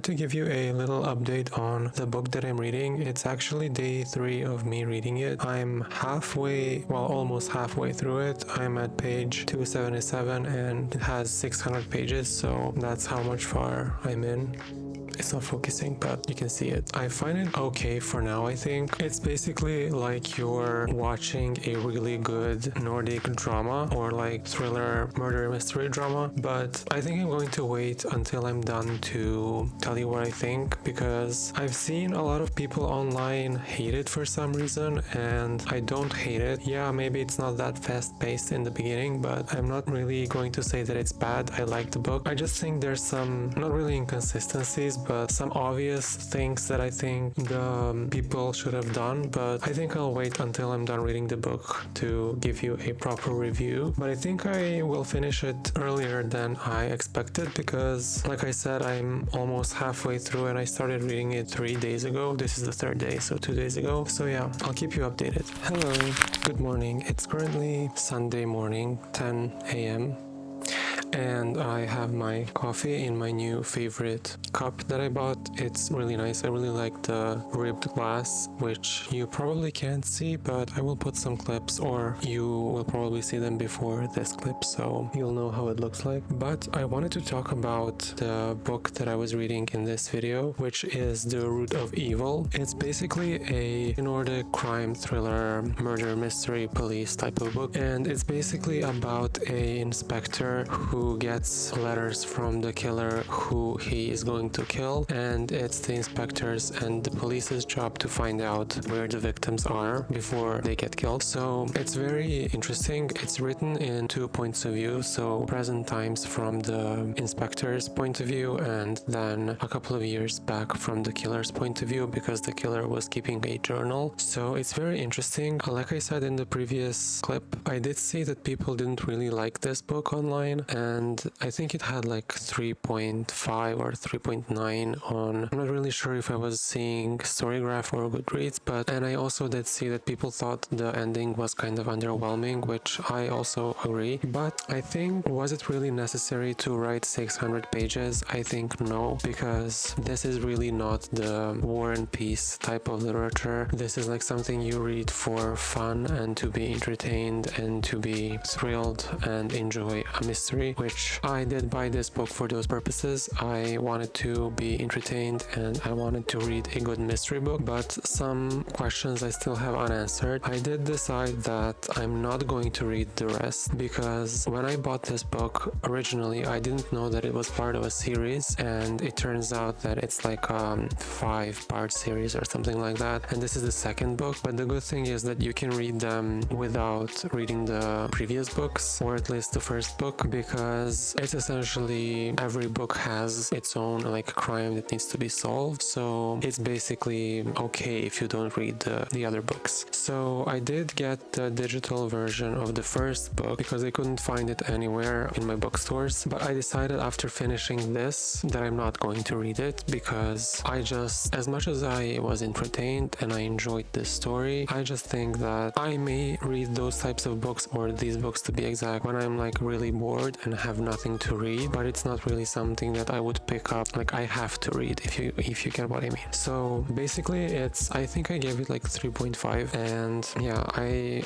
To give you a little update on the book that I'm reading. It's actually day 3 of me reading it. I'm almost halfway through it. I'm at page 277 and it has 600 pages, so that's how much far I'm in. It's not focusing, but you can see it. I find it okay for now, I think. It's basically like you're watching a really good Nordic drama or like thriller murder mystery drama, but I think I'm going to wait until I'm done to tell you what I think, because I've seen a lot of people online hate it for some reason, and I don't hate it. Yeah, maybe it's not that fast-paced in the beginning, but I'm not really going to say that it's bad. I like the book. I just think there's some, not really inconsistencies, but some obvious things that I think the people should have done. But I think I'll wait until I'm done reading the book to give you a proper review. But I think I will finish it earlier than I expected, because like I said, I'm almost halfway through and I started reading it 3 days ago. This is the 3rd day, so 2 days ago. So yeah, I'll keep you updated. Hello, good morning. It's currently Sunday morning, 10 a.m. and I have my coffee in my new favorite cup that I bought. It's really nice. I really like the ribbed glass, which you probably can't see, but I will put some clips, or you will probably see them before this clip, so you'll know how it looks like. But I wanted to talk about the book that I was reading in this video, which is The Root of Evil. It's basically a Nordic crime thriller, murder mystery, police type of book, and it's basically about a inspector who gets letters from the killer who he is going to kill, and it's the inspector's and the police's job to find out where the victims are before they get killed. So it's very interesting. It's written in 2 points of view, so present times from the inspector's point of view, and then a couple of years back from the killer's point of view, because the killer was keeping a journal. So it's very interesting. Like I said in the previous clip, I did see that people didn't really like this book online, and I think it had like 3.5 or 3.9 on, I'm not really sure if I was seeing Storygraph or Goodreads, and I also did see that people thought the ending was kind of underwhelming, which I also agree. But I think, was it really necessary to write 600 pages? I think no, because this is really not the War and Peace type of literature. This is like something you read for fun and to be entertained and to be thrilled and enjoy a mystery. which I did buy this book for those purposes. I wanted to be entertained and I wanted to read a good mystery book, but some questions I still have unanswered. I did decide that I'm not going to read the rest because when I bought this book originally, I didn't know that it was part of a series, and it turns out that it's like a 5-part series or something like that, and this is the second book. But the good thing is that you can read them without reading the previous books, or at least the first book, because it's essentially every book has its own like crime that needs to be solved, so it's basically okay if you don't read the other books. So I did get the digital version of the first book because I couldn't find it anywhere in my bookstores, but I decided after finishing this that I'm not going to read it because as much as I was entertained and I enjoyed this story, I just think that I may read those types of books, or these books to be exact, when I'm like really bored and have nothing to read, but it's not really something that I would pick up, like I have to read, if you get what I mean. So basically I think I gave it like 3.5, and yeah,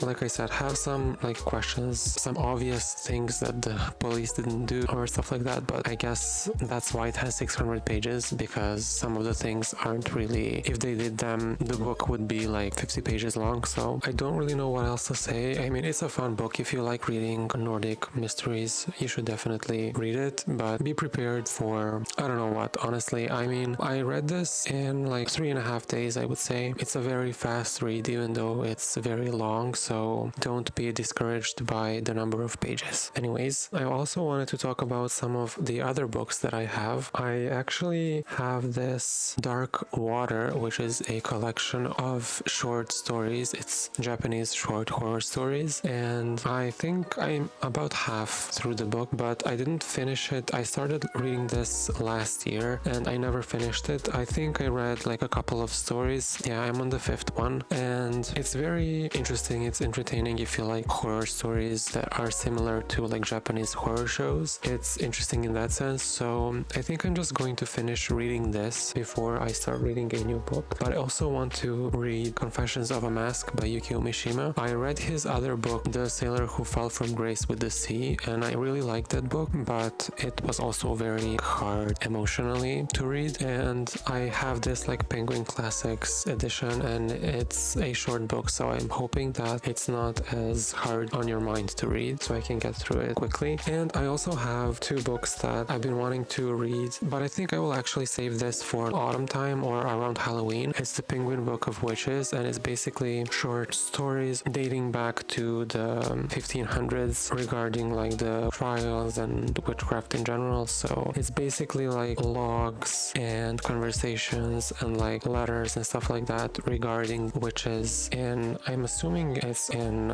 like I said, have some like questions, some obvious things that the police didn't do or stuff like that, but I guess that's why it has 600 pages, because some of the things aren't really, if they did them, the book would be like 50 pages long. So I don't really know what else to say. I mean, it's a fun book. If you like reading Nordic mysteries, you should definitely read it, but be prepared for, I don't know what, honestly. I mean, I read this in like 3.5 days, I would say. It's a very fast read, even though it's very long, so don't be discouraged by the number of pages. Anyways, I also wanted to talk about some of the other books that I have. I actually have this Dark Water, which is a collection of short stories. It's Japanese short horror stories, and I think I'm about half through the book, but I didn't finish it. I started reading this last year and I never finished it. I think I read like a couple of stories. Yeah, I'm on the 5th one, and it's very interesting. It's entertaining if you like horror stories that are similar to like Japanese horror shows. It's interesting in that sense, so I think I'm just going to finish reading this before I start reading a new book. But I also want to read Confessions of a Mask by Yukio Mishima. I read his other book, The Sailor Who Fell from Grace with the Sea, and I really liked that book, but it was also very hard emotionally to read, and I have this like Penguin Classics edition, and it's a short book, so I'm hoping that it's not as hard on your mind to read, so I can get through it quickly. And I also have 2 books that I've been wanting to read, but I think I will actually save this for autumn time or around Halloween. It's the Penguin Book of Witches, and it's basically short stories dating back to the 1500s regarding like the trials and witchcraft in general. So it's basically like logs and conversations and like letters and stuff like that regarding witches, and I'm assuming it's in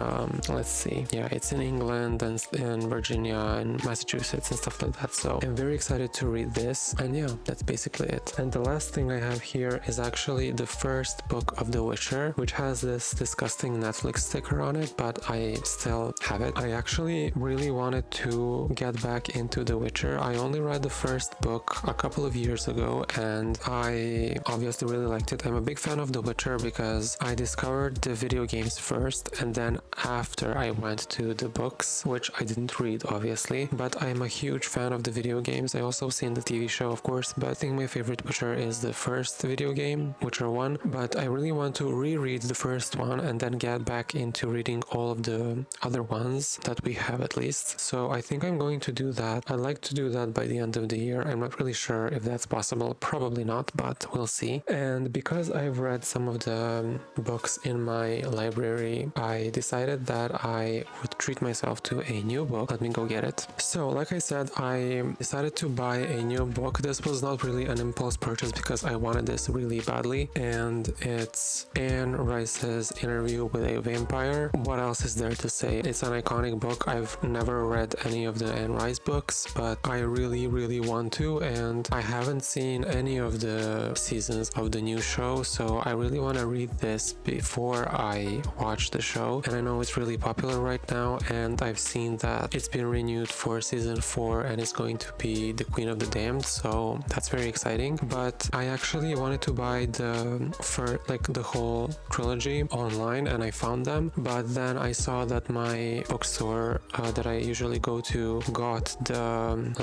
let's see, yeah, it's in England and in Virginia and Massachusetts and stuff like that. So I'm very excited to read this, and yeah, that's basically it. And the last thing I have here is actually the first book of The Witcher, which has this disgusting Netflix sticker on it, but I still have it. I actually really wanted to get back into The Witcher. I only read the first book a couple of years ago, and I obviously really liked it. I'm a big fan of The Witcher because I discovered the video games first, and then after I went to the books, which I didn't read obviously, but I'm a huge fan of the video games. I also seen the TV show, of course, but I think my favorite Witcher is the first video game, Witcher 1, but I really want to reread the first one and then get back into reading all of the other ones that we have at least. So I think I'm going to do that. I'd like to do that by the end of the year. I'm not really sure if that's possible, probably not, but we'll see. And because I've read some of the books in my library, I decided that I would treat myself to a new book. Let me go get it. So like I said, I decided to buy a new book. This was not really an impulse purchase because I wanted this really badly, and it's Anne Rice's Interview with a Vampire. What else is there to say? It's an iconic book. I've never read any of the Anne Rice books, but I really want to, and I haven't seen any of the seasons of the new show, so I really want to read this before I watch the show. And I know it's really popular right now, and I've seen that it's been renewed for season 4 and it's going to be The Queen of the Damned, so that's very exciting. But I actually wanted to buy the whole trilogy online, and I found them, but then I saw that my bookstore that I usually go to to got the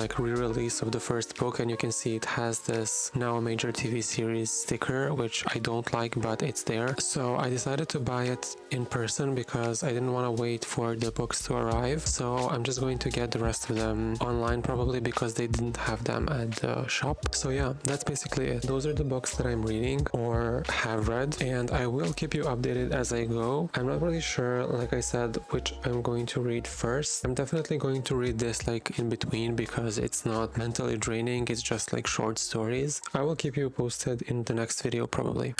like re-release of the first book, and you can see it has this now a major TV series sticker, which I don't like, but it's there. So I decided to buy it in person because I didn't want to wait for the books to arrive. So I'm just going to get the rest of them online probably because they didn't have them at the shop. So yeah, that's basically it. Those are the books that I'm reading or have read, and I will keep you updated as I go. I'm not really sure, like I said, which I'm going to read first. I'm definitely going to read this like in between because it's not mentally draining, it's just like short stories. I will keep you posted in the next video probably.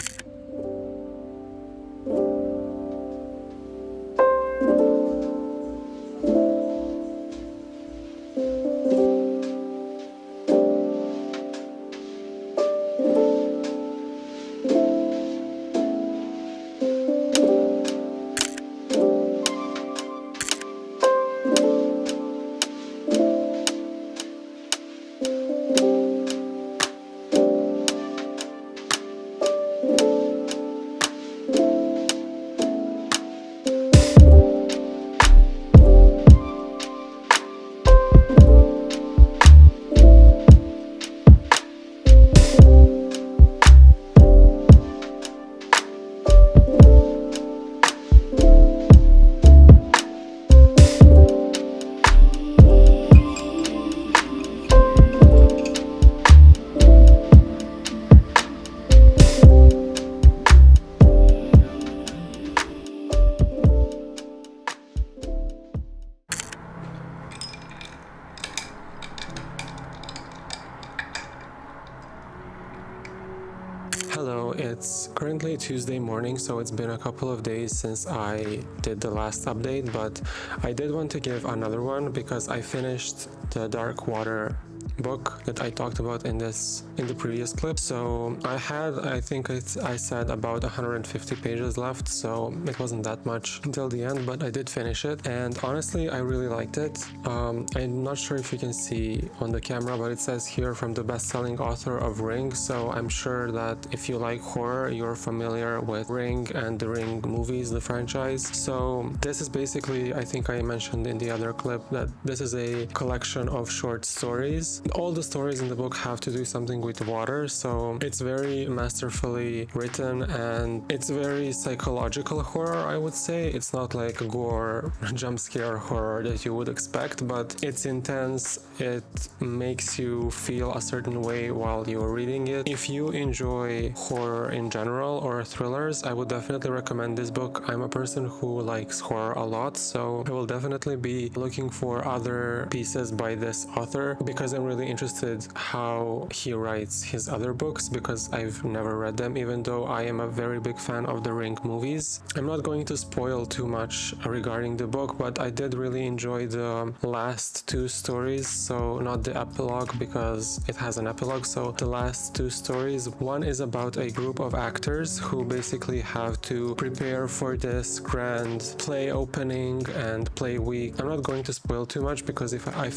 Hello, it's currently Tuesday morning, so it's been a couple of days since I did the last update, but I did want to give another one because I finished the Dark Water book that I talked about in the previous clip. So I think I said about 150 pages left, so it wasn't that much until the end, but I did finish it, and honestly I really liked it. I'm not sure if you can see on the camera, but it says here from the best-selling author of Ring, so I'm sure that if you like horror, you're familiar with Ring and the Ring movies, the franchise. So this is basically, I think I mentioned in the other clip that this is a collection of short stories. All the stories in the book have to do something with water, so it's very masterfully written and it's very psychological horror, I would say. It's not like gore, jump scare horror that you would expect, but it's intense. It makes you feel a certain way while you're reading it. If you enjoy horror in general or thrillers, I would definitely recommend this book. I'm a person who likes horror a lot, so I will definitely be looking for other pieces by this author because I'm really interested how he writes his other books because I've never read them, even though I am a very big fan of the Ring movies. I'm not going to spoil too much regarding the book, but I did really enjoy the last two stories, so not the epilogue because it has an epilogue. So the last two stories, one is about a group of actors who basically have to prepare for this grand play opening and play week. I'm not going to spoil too much because if I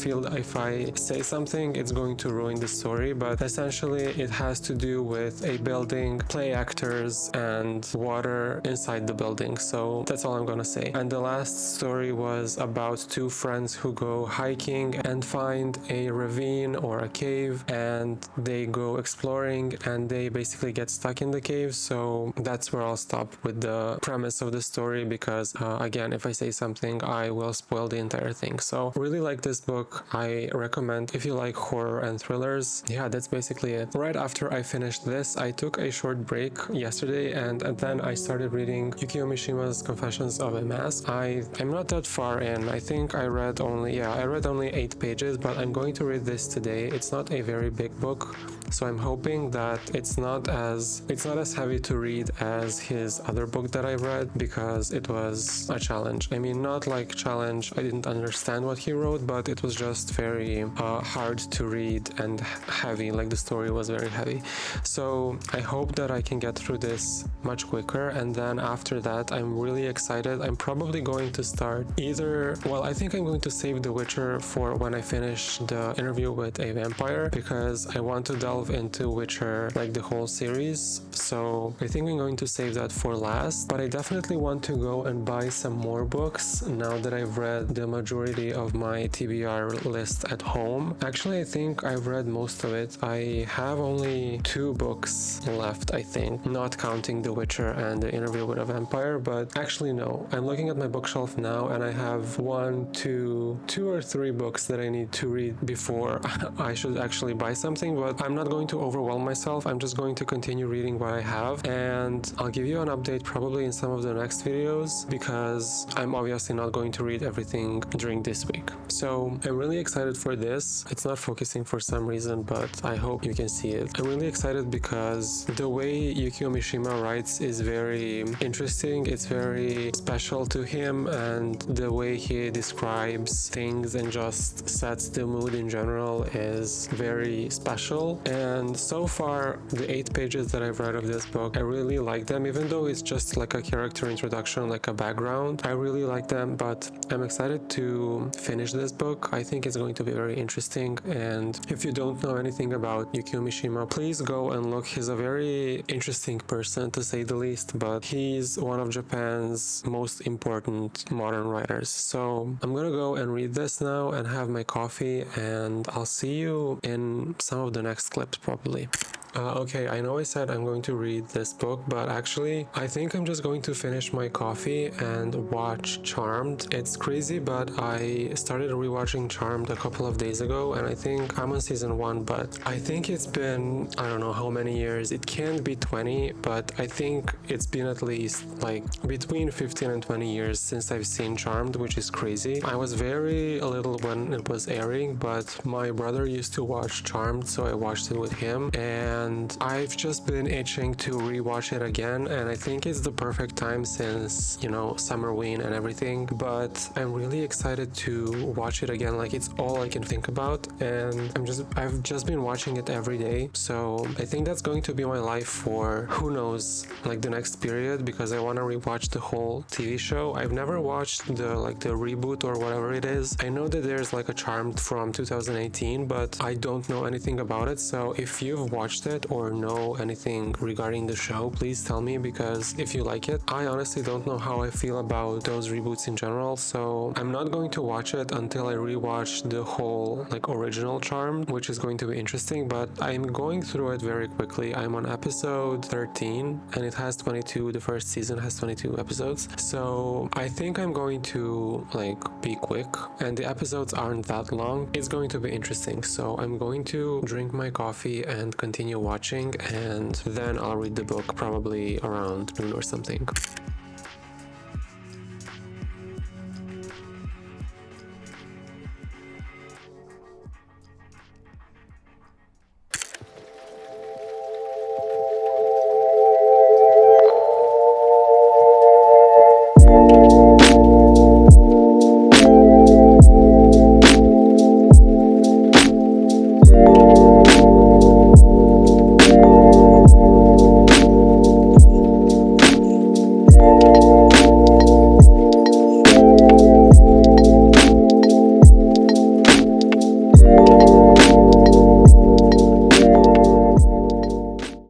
say something, it's going to ruin the story, but essentially it has to do with a building, play actors, and water inside the building. So that's all I'm gonna say. And the last story was about two friends who go hiking and find a ravine or a cave, and they go exploring and they basically get stuck in the cave. So that's where I'll stop with the premise of the story because again, if I say something, I will spoil the entire thing. So really like this book. I recommend if you like horror and thrillers. Yeah, that's basically it. Right after I finished this, I took a short break yesterday and then I started reading Yukio Mishima's Confessions of a Mask. I'm not that far in. I think I read only 8 pages, but I'm going to read this today. It's not a very big book, so I'm hoping that it's not as heavy to read as his other book that I read because it was a challenge. I mean, not like challenge, I didn't understand what he wrote, but it was just very hard to read and heavy, like the story was very heavy. So I hope that I can get through this much quicker, and then after that I'm really excited. I'm probably going to start I think I'm going to save The Witcher for when I finish the Interview with a Vampire, because I want to delve into Witcher, like the whole series. So I think I'm going to save that for last, but I definitely want to go and buy some more books now that I've read the majority of my TBR list at home. Actually, I think I've read most of it. I have only 2 books left, I think, not counting The Witcher and the Interview with a Vampire, but actually no. I'm looking at my bookshelf now and I have 2 or 3 books that I need to read before I should actually buy something, but I'm not going to overwhelm myself. I'm just going to continue reading what I have, and I'll give you an update probably in some of the next videos, because I'm obviously not going to read everything during this week. So I'm really excited for this. It's not focusing for some reason, but I hope you can see it. I'm really excited because the way Yukio Mishima writes is very interesting. It's very special to him, and the way he describes things and just sets the mood in general is very special. And so far, the 8 pages that I've read of this book, I really like them, even though it's just like a character introduction, like a background. I really like them, but I'm excited to finish this book. I think it's going to be very interesting, and if you don't know anything about Yukio Mishima, please go and look. He's a very interesting person, to say the least, but he's one of Japan's most important modern writers. So I'm gonna go and read this now and have my coffee, and I'll see you in some of the next clips probably. Okay, I know I said I'm going to read this book, but actually I think I'm just going to finish my coffee and watch Charmed. It's crazy, but I started rewatching Charmed a couple of days ago, and I think I'm on season 1, but I think it's been, I don't know how many years. It can't be 20, but I think it's been at least like between 15 and 20 years since I've seen Charmed, which is crazy. I was very little when it was airing, but my brother used to watch Charmed, so I watched it with him, and I've just been itching to rewatch it again, and I think it's the perfect time since, you know, Summerween and everything. But I'm really excited to watch it again. Like, it's all I can think about, and I've just been watching it every day. So I think that's going to be my life for who knows, like the next period, because I want to rewatch the whole TV show. I've never watched the reboot or whatever it is. I know that there's like a Charmed from 2018, but I don't know anything about it. So if you've watched it or know anything regarding the show, please tell me, because if you like it, I honestly don't know how I feel about those reboots in general. So I'm not going to watch it until I rewatch the whole like original Charmed, which is going to be interesting, but I'm going through it very quickly. I'm on episode 13 and it has 22. The first season has 22 episodes, so I think I'm going to like be quick, and the episodes aren't that long. It's going to be interesting, so I'm going to drink my coffee and continue watching, and then I'll read the book probably around noon or something.